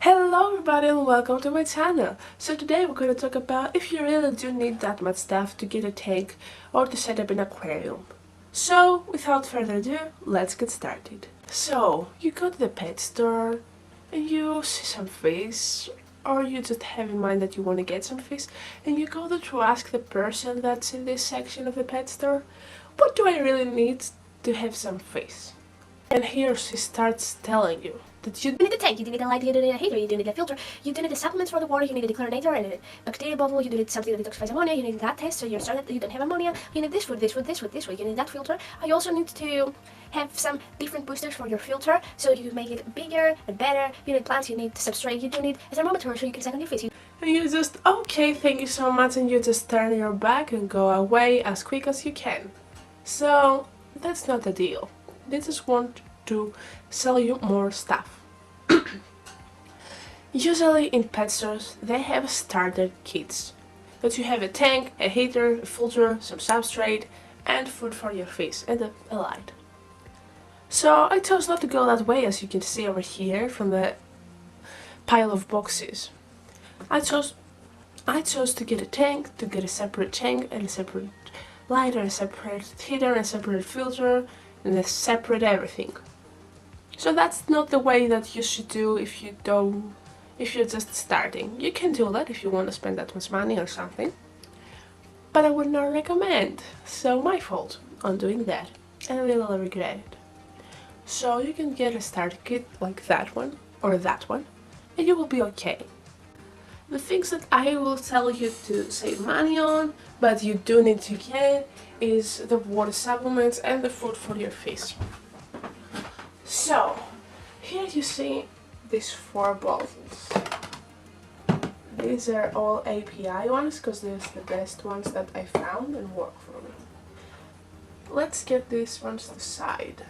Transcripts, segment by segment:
Hello everybody and welcome to my channel. So today we're going to talk about if you really do need that much stuff to get a tank or to set up an aquarium. So without further ado, let's get started. So you go to the pet store and you see some fish, or you just have in mind that you want to get some fish and you go to ask the person that's in this section of the pet store, what do I really need to have some fish? And here she starts telling you that you need a tank, you do need a light, you do need a heater, you do need a filter, you do need the supplements for the water, you need a dechlorinator and a bacteria bottle, you do need something that detoxifies ammonia, you need that test so you're certain that you don't have ammonia, you need this food, you need that filter. I also need to have some different boosters for your filter so you make it bigger and better. You need plants, you need substrate, you do need a thermometer so you can set on your fish. And you just, okay, thank you so much, and you just turn your back and go away as quick as you can. So that's not the deal. They just want to sell you more stuff. Usually in pet stores they have starter kits. That you have a tank, a heater, a filter, some substrate, and food for your fish, and a light. So I chose not to go that way, as you can see over here from the pile of boxes. I chose to get a tank, to get a separate tank and a separate light and a separate heater and a separate filter and a separate everything. So that's not the way that you should do if you're just starting. You can do that if you want to spend that much money or something, but I would not recommend. So my fault on doing that, and I will regret it. So you can get a starter kit like that one or that one, and you will be okay. The things that I will tell you to save money on, but you do need to get, is the water supplements and the food for your fish. So, here you see these 4 bottles. These are all API ones, because these are the best ones that I found and work for me. Let's get these ones to the side.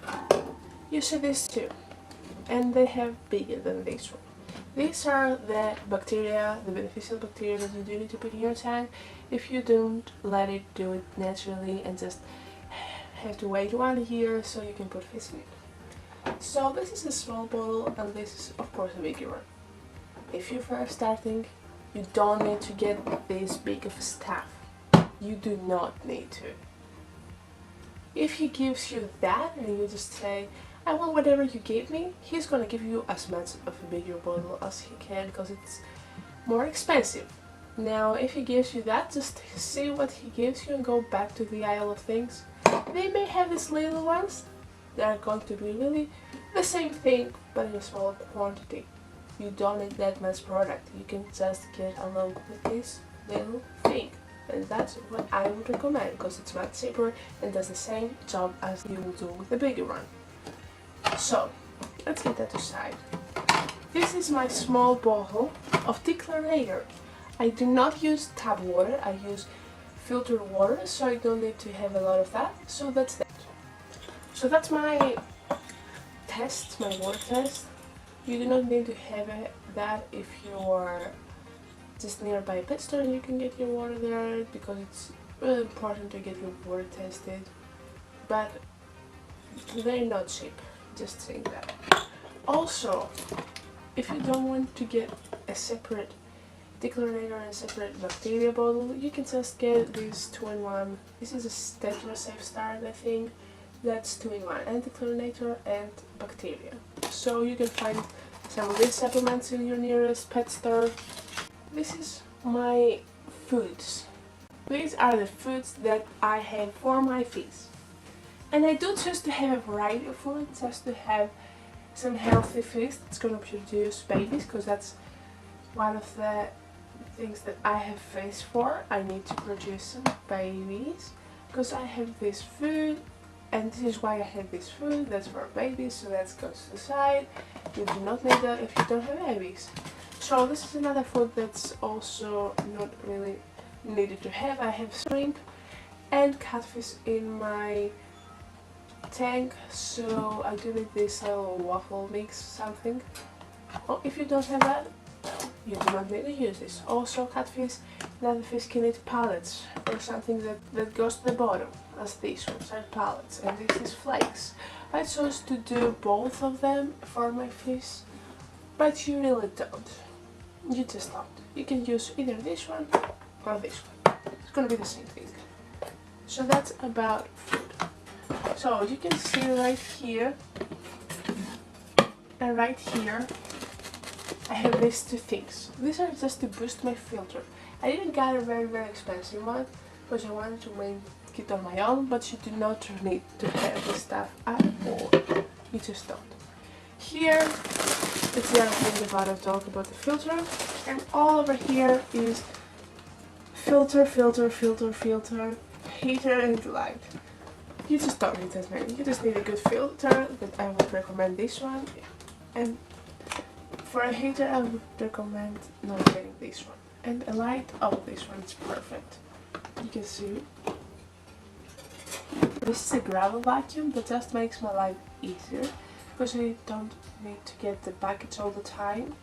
You see these 2, and they have bigger than this one. These are the bacteria, the beneficial bacteria that you do need to put in your tank if you don't let it do it naturally and just have to wait 1 year so you can put fish in it. So this is a small bottle and this is of course a bigger one. If you're first starting, you don't need to get this big of stuff. You do not need to. If he gives you that and you just say, I want whatever you gave me, he's gonna give you as much of a bigger bottle as he can because it's more expensive. Now if he gives you that, just see what he gives you and go back to the aisle of things. They may have these little ones. They are going to be really the same thing but in a smaller quantity. You don't need that much product. You can just get along with this little thing. And that's what I would recommend because it's much cheaper and does the same job as you will do with the bigger one. So, let's get that aside. This is my small bottle of dechlorinator. I do not use tap water, I use filtered water, so I don't need to have a lot of that. So that's that. So that's my test, my water test. You do not need to have that if you are just nearby a pet store. You can get your water there because it's really important to get your water tested. But they're not cheap, just saying that. Also, if you don't want to get a separate dechlorinator and a separate bacteria bottle, you can just get this 2-in-1. This is a Tetra Safe Start, I think. That's 2-in-1, and dechlorinator and bacteria. So you can find some of these supplements in your nearest pet store. This is my foods. These are the foods that I have for my fish. And I do choose to have a variety of food, just to have some healthy fish that's going to produce babies, because that's one of the things that I have fish for. I need to produce some babies, because I have this food, and this is why I have this food. That's for babies, so that goes to the side. You do not need that if you don't have babies. So this is another food that's also not really needed to have. I have shrimp and catfish in my tank, so I do need this little waffle mix something. Well, if you don't have that, you do not need to use this. Also catfish and other fish can eat pellets or something that goes to the bottom, as these ones are pellets, and this is flakes. I chose to do both of them for my fish but you really don't. You just don't. You can use either this one or this one. It's gonna be the same thing. So that's about food. So you can see right here and right here I have these two things. These are just to boost my filter. I didn't get a very expensive one because I wanted to make it on my own, but you do not need to have this stuff at all. You just don't. Here it's the other thing about I talk about the filter, and all over here is filter, heater and light. You just don't need that many. You just need a good filter, that I would recommend this one, and for a heater I would recommend not getting this one. And a light, oh, this one is perfect. You can see this is a gravel vacuum that just makes my life easier because you don't need to get the package all the time.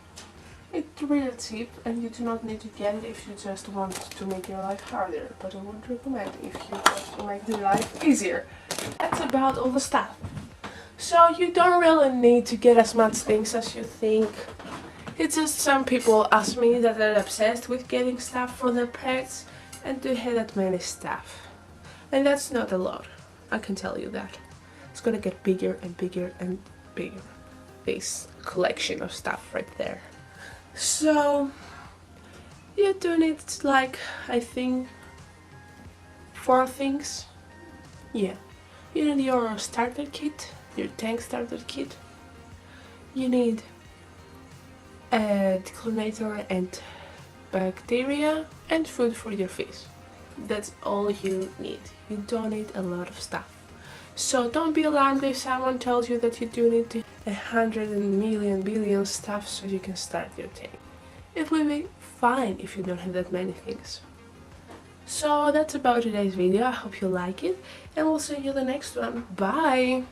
It's really cheap and you do not need to get it if you just want to make your life harder, but I would recommend if you want to make the life easier. That's about all the stuff. So you don't really need to get as much things as you think. It's just some people ask me that they're obsessed with getting stuff for their pets and to have that many stuff. And that's not a lot, I can tell you that. It's gonna get bigger and bigger and bigger. This collection of stuff right there. So you do need like, I think, 4 things. Yeah. You need your starter kit, your tank starter kit. You need a dechlorinator and bacteria and food for your fish. That's all you need. You don't need a lot of stuff. So don't be alarmed if someone tells you that you do need 100 million billion stuff so you can start your tank. It will be fine if you don't have that many things. So that's about today's video. I hope you like it and we'll see you in the next one. Bye!